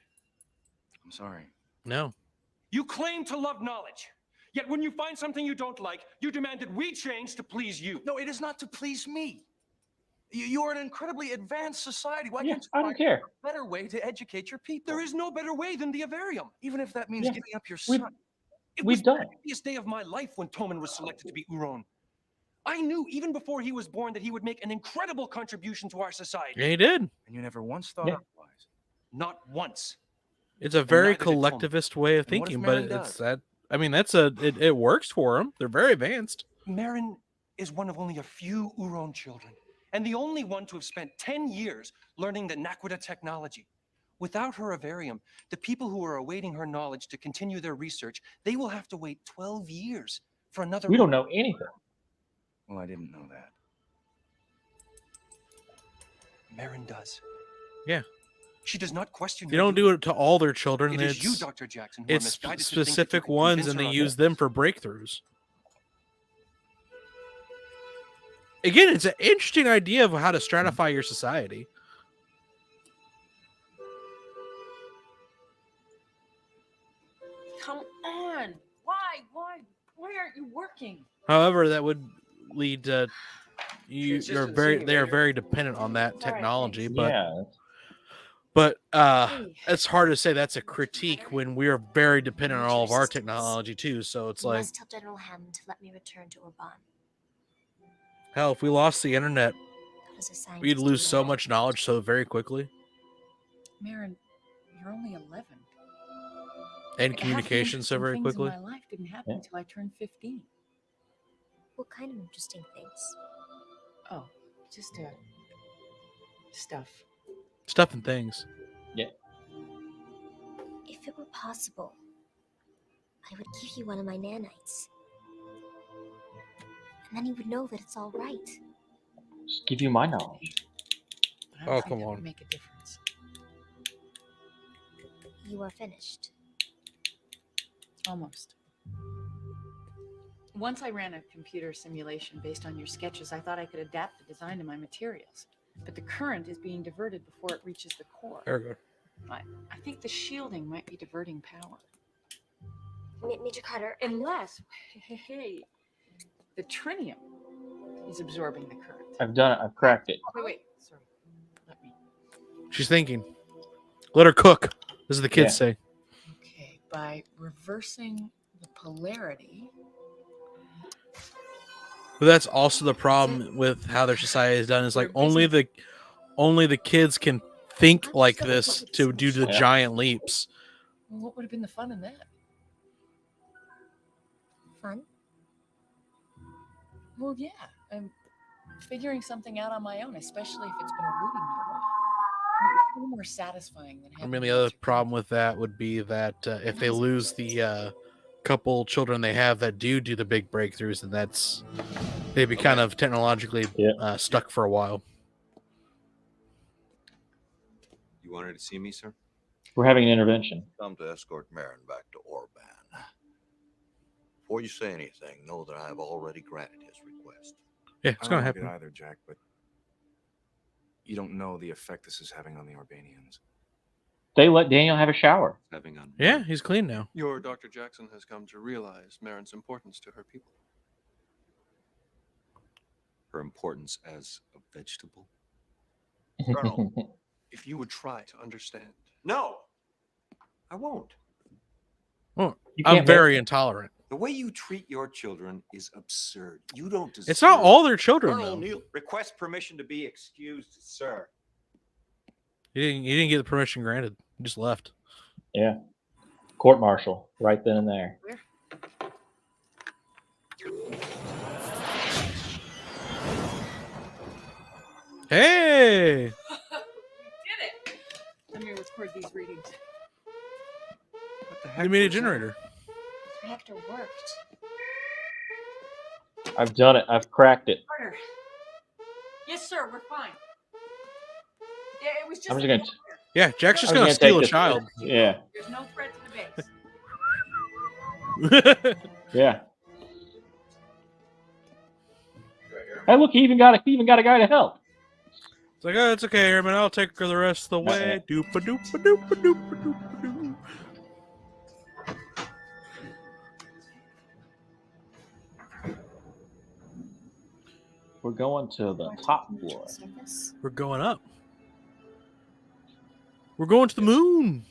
I'm sorry. No. You claim to love knowledge. Yet when you find something you don't like, you demand that we change to please you. No, it is not to please me. You are an incredibly advanced society. Why Yeah, can't you I don't find care. a better way to educate your people? There is no better way than the Avarium. Even if that means Yeah, giving up your we've- son. It We've was done the it. happiest day of my life when Toman was selected to be Uron. I knew even before he was born that he would make an incredible contribution to our society. Yeah, he did. And you never once thought Yeah. otherwise. Not once. It's a very neither did Tom. collectivist way of And what if thinking, Marin but it's does? that. I mean, it works for them. They're very advanced. Marin is one of only a few Uron children, and the only one to have spent 10 years learning the Naquita technology. Without her Avarium, the people who are awaiting her knowledge to continue their research, they will have to wait 12 years for another. We don't know anything. Well, I didn't know that. Marin does. Yeah. She does not question. They don't do it to all their children. It is you, It's Dr. Jackson, who are it's misguided to think that you specific can ones, convince and her they of use it. them for breakthroughs. Again, it's an interesting idea of how to stratify your society. Come on. Why aren't you working? However, that would lead to they are Consistency, very dependent on that right, technology. thanks. But Yeah. but Hey. it's hard to say that's a critique when we are very dependent on all of our technology too. So it's You like, must tell General Hammond to let me return to Urban. hell, if we lost the internet, That is a scientist we'd lose you so know. much knowledge so very quickly, Marin, you're only 11. and Half the communication so interesting very things quickly. In my life didn't happen Yeah. until I turned 15. What kind of interesting things? Oh, just stuff. Stuff and things. If it were possible, I would give you one of my nanites. And then you would know that it's all right. Just give you my knowledge. But I don't Oh, think come that would on. make a difference. You are finished. Almost. Once I ran a computer simulation based on your sketches, I thought I could adapt the design to my materials. But the current is being diverted before it reaches the core. There we go. I think the shielding might be diverting power. Major Carter, Unless, hey, the trinium is absorbing the current. I've done it. I've cracked it. Wait, sorry. Let me. She's thinking. Let her cook. This is the kids Yeah. say. Okay, by reversing the polarity. But that's also the problem with how their society is done. Is like only the kids can think like this to do the Yeah. giant leaps. Well, what would have been the fun in that? fun? Well, yeah. I'm figuring something out on my own, especially if it's been eluding me a while. It's a little more satisfying than I having mean, the to other answer problem with that would be that if they lose the couple children they have that do the big breakthroughs, then they'd be kind of technologically stuck for a while. You wanted to see me, sir? We're having an intervention. Come to escort Marin back to Orban. Before you say anything, know that I have already granted his request. Yeah, it's I gonna don't like happen. it either, Jack, but you don't know the effect this is having on the Urbanians. They let Daniel have a shower. Having on. Yeah, he's clean now. Your Dr. Jackson has come to realize Marin's importance to her people. Her importance as a vegetable. Colonel, if you would try to understand. No, I won't. Well, You I'm can't very intolerant. The way you treat your children is absurd. You don't deserve. It's not all their children, Colonel though. O'Neill, request permission to be excused, sir. You didn't get the permission granted. You just left. Yeah. Court martial right then and there. Hey! We did it! Let me record these readings. What the You heck? made a was that? generator. The reactor worked. I've done it. I've cracked it. Carter. Yes, sir, we're fine. Yeah, it was just. I'm just gonna. Yeah, Jack's just I'm gonna take steal a this- child. Yeah. There's no threat to the base. Yeah. Hey, look, he even got a guy to help. It's like, oh, it's okay, Airman. I'll take her the rest of the way. Doopa doopa doopa doopa doopa doo. We're going to the top floor. We're going up. We're going to the moon.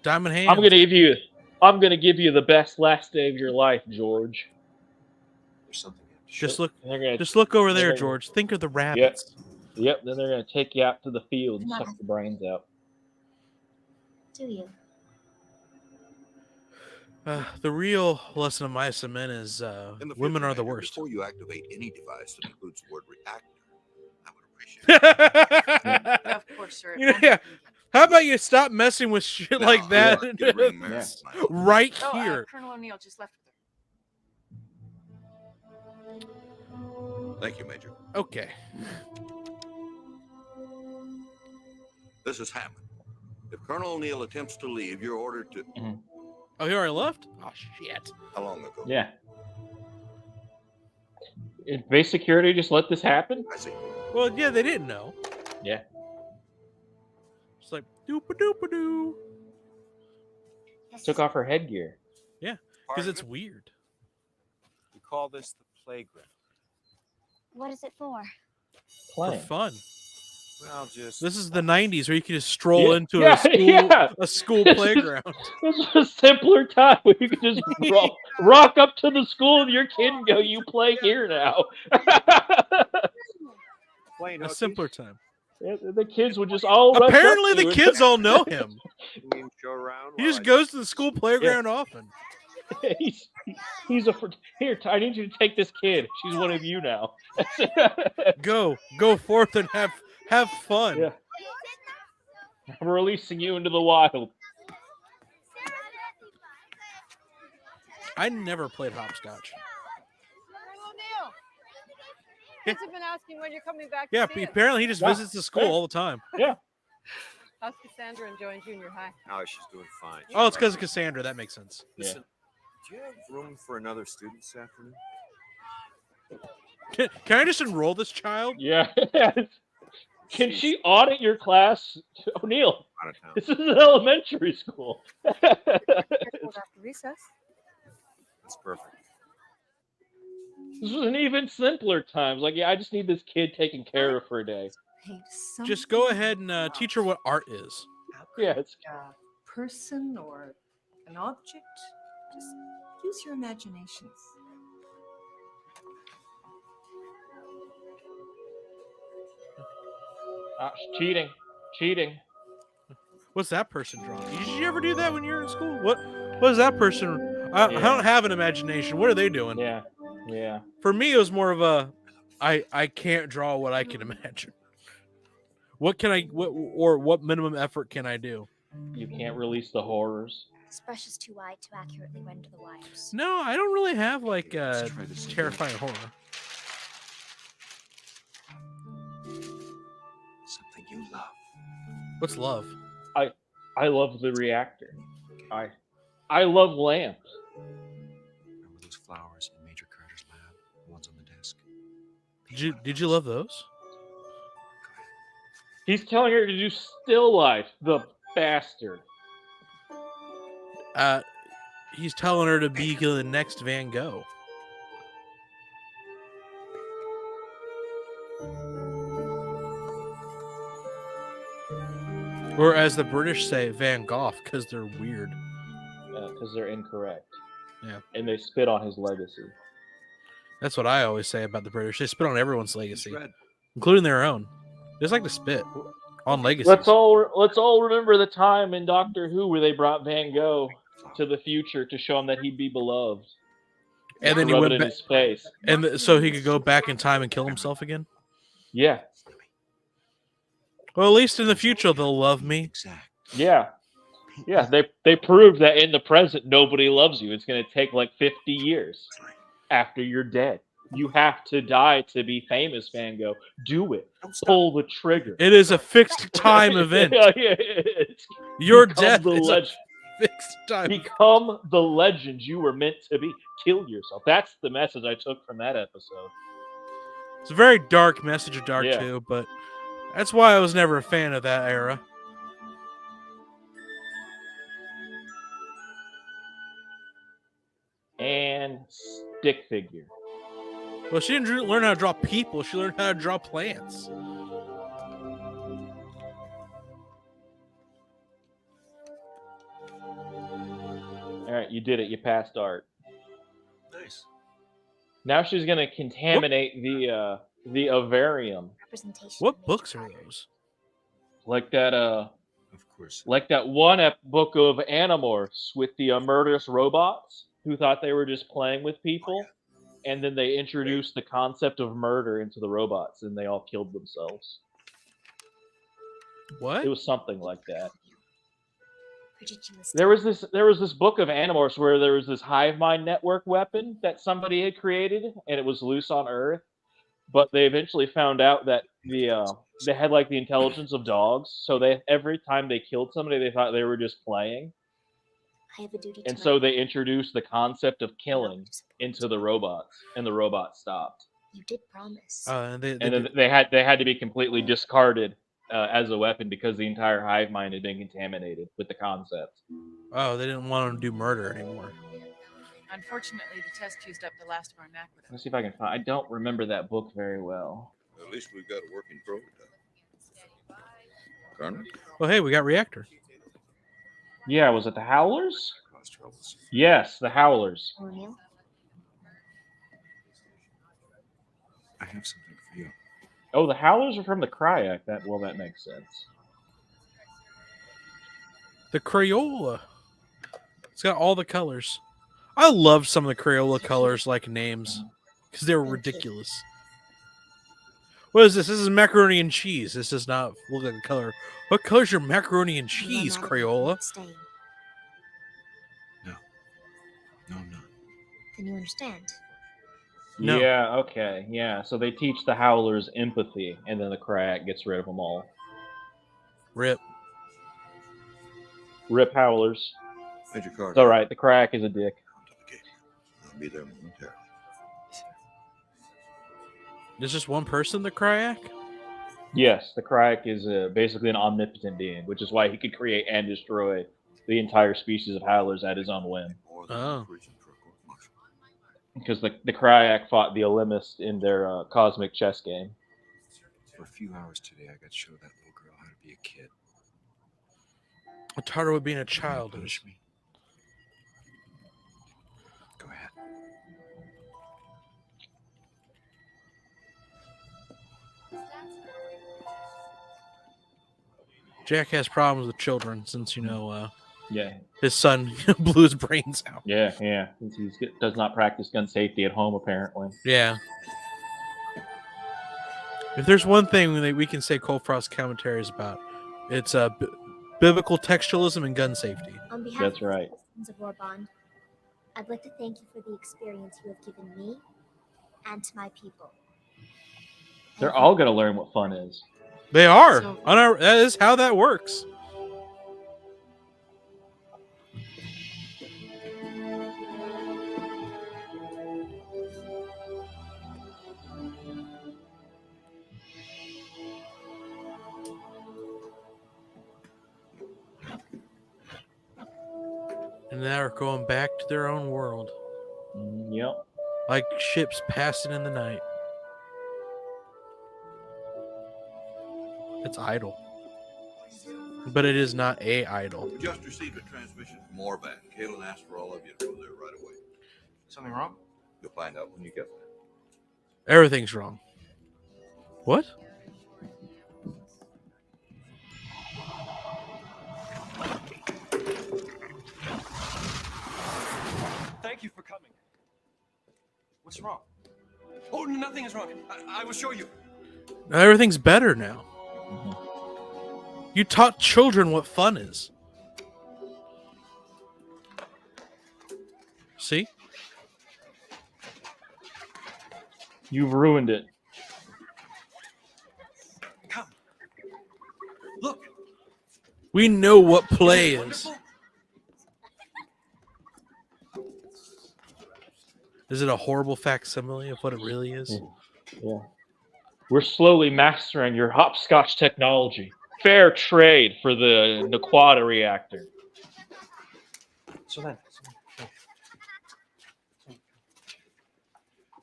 Diamond hands. I'm gonna give you the best last day of your life, George. There's something. Just look over there, George. Think of the rabbits. Yep. Then they're gonna take you out to the field and suck the brains out. Do you? The real lesson of my men is women are the worst. Before you activate any device that includes the word reactor, I would appreciate it. Of course, sir. Yeah. How about you stop messing with shit like that right Oh, here? Colonel O'Neill just left with her. Thank you, Major. Okay. This is Hammond. If Colonel O'Neill attempts to leave, you're ordered to... Oh, he already left? Oh, shit. How long ago? Yeah. Did base security just let this happen? I see. Well, yeah, they didn't know. Yeah. It's like, doopa-doopa-doo. Took off her headgear. Yeah, because it's weird. We call this the playground. What is it for? For fun. Well, just... This is the 90s where you could just stroll into a school playground. This is a simpler time where you could just rock up to the school with your kid and go, you play here now. A simpler time. Yeah, the kids would just all rush Apparently up to the it. kids all know him. Show around He just goes to the school playground often. He's a here. I need you to take this kid. She's one of you now. Go forth and have fun. Yeah. I'm releasing you into the wild. I never played hopscotch. O'Neill. Kids have been asking when you're coming back. Yeah, to see us. apparently he just visits the school all the time. Yeah. How's Cassandra enjoying junior high? Oh, she's doing fine. Oh, it's because of Cassandra. That makes sense. Listen, do you have room for another student this afternoon? Can I just enroll this child? Yeah. Can she audit your class, O'Neill? Out of town. This is an elementary school. After recess. That's perfect. This was an even simpler times. Like, yeah, I just need this kid taken care of for a day. Just go ahead and teach her what art is. Yeah, it's A person or an object. Just use your imaginations. Cheating. What's that person drawing? Did you ever do that when you were in school? What is that person? I don't have an imagination. What are they doing? Yeah. For me, it was more of a, I can't draw what I can imagine. What minimum effort can I do? You can't release the horrors. This brush is too wide to accurately render the wires. No, I don't really have like terrifying horror. Something you love. What's love? I love the reactor. I love lamps. Remember those flowers in Major Carter's lab? The ones on the desk. Did you love those? He's telling her to do still life, the bastard. He's telling her to be the next Van Gogh. Or as the British say, Van Gogh, because they're weird. Because they're incorrect. Yeah. And they spit on his legacy. That's what I always say about the British. They spit on everyone's legacy, including their own. They just like to spit on legacy. Let's all remember the time in Doctor Who where they brought Van Gogh to the future to show him that he'd be beloved. And then he Rub went it in back, his face. and so he could go back in time and kill himself again. Yeah. Well, at least in the future they'll love me. Yeah. Yeah, they proved that in the present nobody loves you. It's going to take like 50 years after you're dead. You have to die to be famous, Van Gogh. Do it. Pull the trigger. It is a fixed time event. Your death is a fixed time. Become the legend you were meant to be. Kill yourself. That's the message I took from that episode. It's a very dark message of Dark Yeah. too, but That's why I was never a fan of that era. And stick figure. Well, she didn't learn how to draw people. She learned how to draw plants. All right, you did it. You passed art. Nice. Now she's gonna contaminate the ovarium. What books are those? Like that Of course. like that one book of Animorphs with the murderous robots who thought they were just playing with people, and then they introduced the concept of murder into the robots, and they all killed themselves. What? It was something like that. There was this book of Animorphs where there was this hive mind network weapon that somebody had created, and it was loose on Earth. But they eventually found out that they had like the intelligence of dogs, so they every time they killed somebody, they thought they were just playing. I have a duty And to so they introduced the concept of killing into the robots, and the robots stopped. You did promise. And then they had to be completely discarded as a weapon because the entire hive mind had been contaminated with the concept. Oh, they didn't want to do murder anymore. Unfortunately, the test used up the last of our naquadah. Let's see if I can find. I don't remember that book very well. At least we've got a working prototype. Colonel? Well, hey, we got reactor. Yeah, was it the Howlers? Yes, the Howlers. O'Neill? I have something for you. Oh, the Howlers are from the Cryak. That makes sense. The Crayola. It's got all the colors. I loved some of the Crayola colors, like names, because they were ridiculous. What is this? This is macaroni and cheese. This does not look like a color. What color is your macaroni and cheese, Crayola? No, I'm not. Then you understand. No. Yeah, okay, yeah. So they teach the Howlers empathy, and then the Cryak gets rid of them all. Rip. Rip Howlers. Major Carter. It's alright, the Cryak is a dick. I'll be there momentarily. There's just one person, the Cryak? Yes, the Cryak is basically an omnipotent being, which is why he could create and destroy the entire species of Howlers at his own whim. Oh. Because the Cryak fought the Olympus in their cosmic chess game. For a few hours today, I got to show that little girl how to be a kid. I taught her what being a child is. Me. Go ahead. Jack has problems with children since, Yeah. his son blew his brains out. Yeah. He does not practice gun safety at home, apparently. Yeah. If there's one thing that we can say Coldfrost commentary is about, it's biblical textualism and gun safety. On behalf That's of the right. citizens of Warbond, I'd like to thank you for the experience you have given me and to my people. They're all going to learn what fun is. They are. That is how that works. And now we're going back to their own world. Yep. Like ships passing in the night. It's idle. But it is not a idol. We just received a transmission from Orban. Kalen asked for all of you to go there right away. Something wrong? You'll find out when you get there. Everything's wrong. What? Thank you for coming. What's wrong? Oh, nothing is wrong. I will show you. Now everything's better now. You taught children what fun is. See? You've ruined it. Come. Look. We know what play is. Is it a horrible facsimile of what it really is? Yeah. We're slowly mastering your hopscotch technology. Fair trade for the Naquata reactor. So then,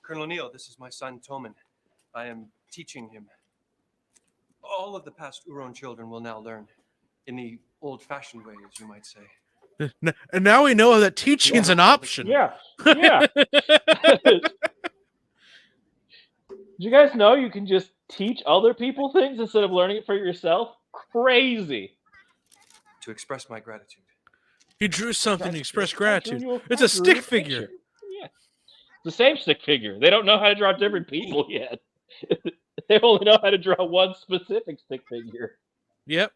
Colonel O'Neill, this is my son, Toman. I am teaching him. All of the past Uron children will now learn in the old-fashioned way, as you might say. And now we know that teaching's an option. Yeah. Did you guys know you can just teach other people things instead of learning it for yourself? Crazy. To express my gratitude. He drew something to express gratitude. It's a stick figure. Yeah. It's the same stick figure. They don't know how to draw different people yet. They only know how to draw one specific stick figure. Yep.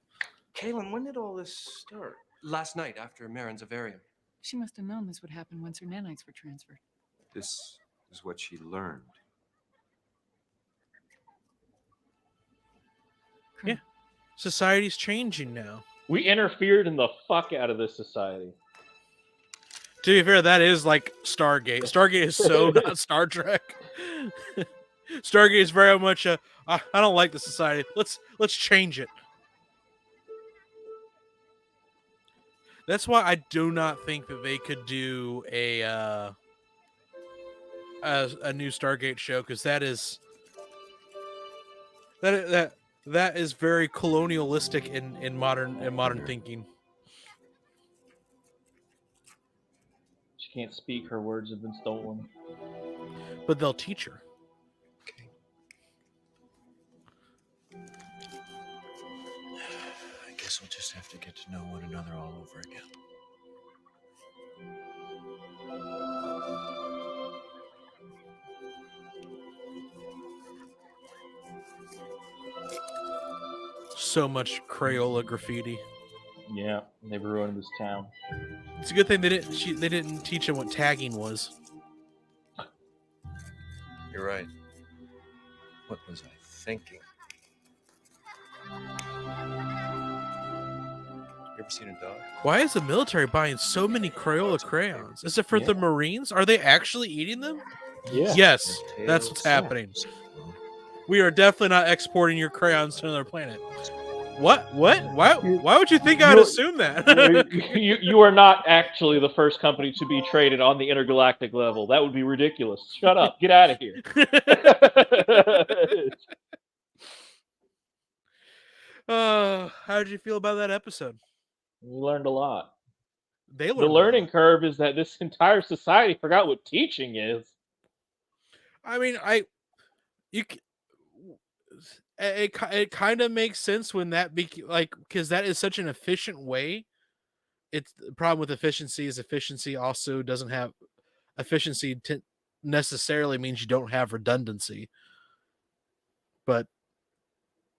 Kaylin, when did all this start? Last night after Marin's Avarium. She must have known this would happen once her nanites were transferred. This is what she learned. Yeah. Society's changing now. We interfered in the fuck out of this society. To be fair, that is like Stargate. Stargate is so not Star Trek. Stargate is very much a I don't like the society. Let's change it. That's why I do not think that they could do a new Stargate show, because that is very colonialistic in modern thinking. She can't speak. Her words have been stolen. But they'll teach her. I guess we'll just have to get to know one another all over again. So much Crayola graffiti. Yeah, they've ruined this town. It's a good thing they didn't teach him what tagging was. You're right. What was I thinking? You ever seen a dog? Why is the military buying so many Crayola crayons? Is it for the Marines? Are they actually eating them? Yeah. Yes, that's what's happening. We are definitely not exporting your crayons to another planet. What? Why would you think I would assume that? you are not actually the first company to be traded on the intergalactic level. That would be ridiculous. Shut up. Get out of here. How did you feel about that episode? We learned a lot. The learning curve is that this entire society forgot what teaching is. I mean, it kind of makes sense when that because that is such an efficient way. It's the problem with efficiency is efficiency also doesn't have efficiency necessarily means you don't have redundancy. But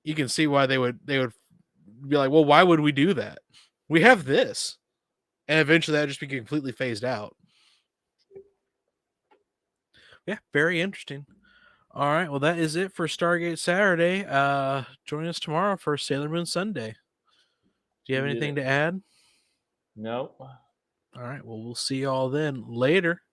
you can see why they would be like, well, why would we do that? We have this, and eventually that just be completely phased out. Yeah, very interesting. All right, well, that is it for Stargate Saturday. Join us tomorrow for Sailor Moon Sunday. Do you have anything to add? No. All right, well, we'll see you all then. Later.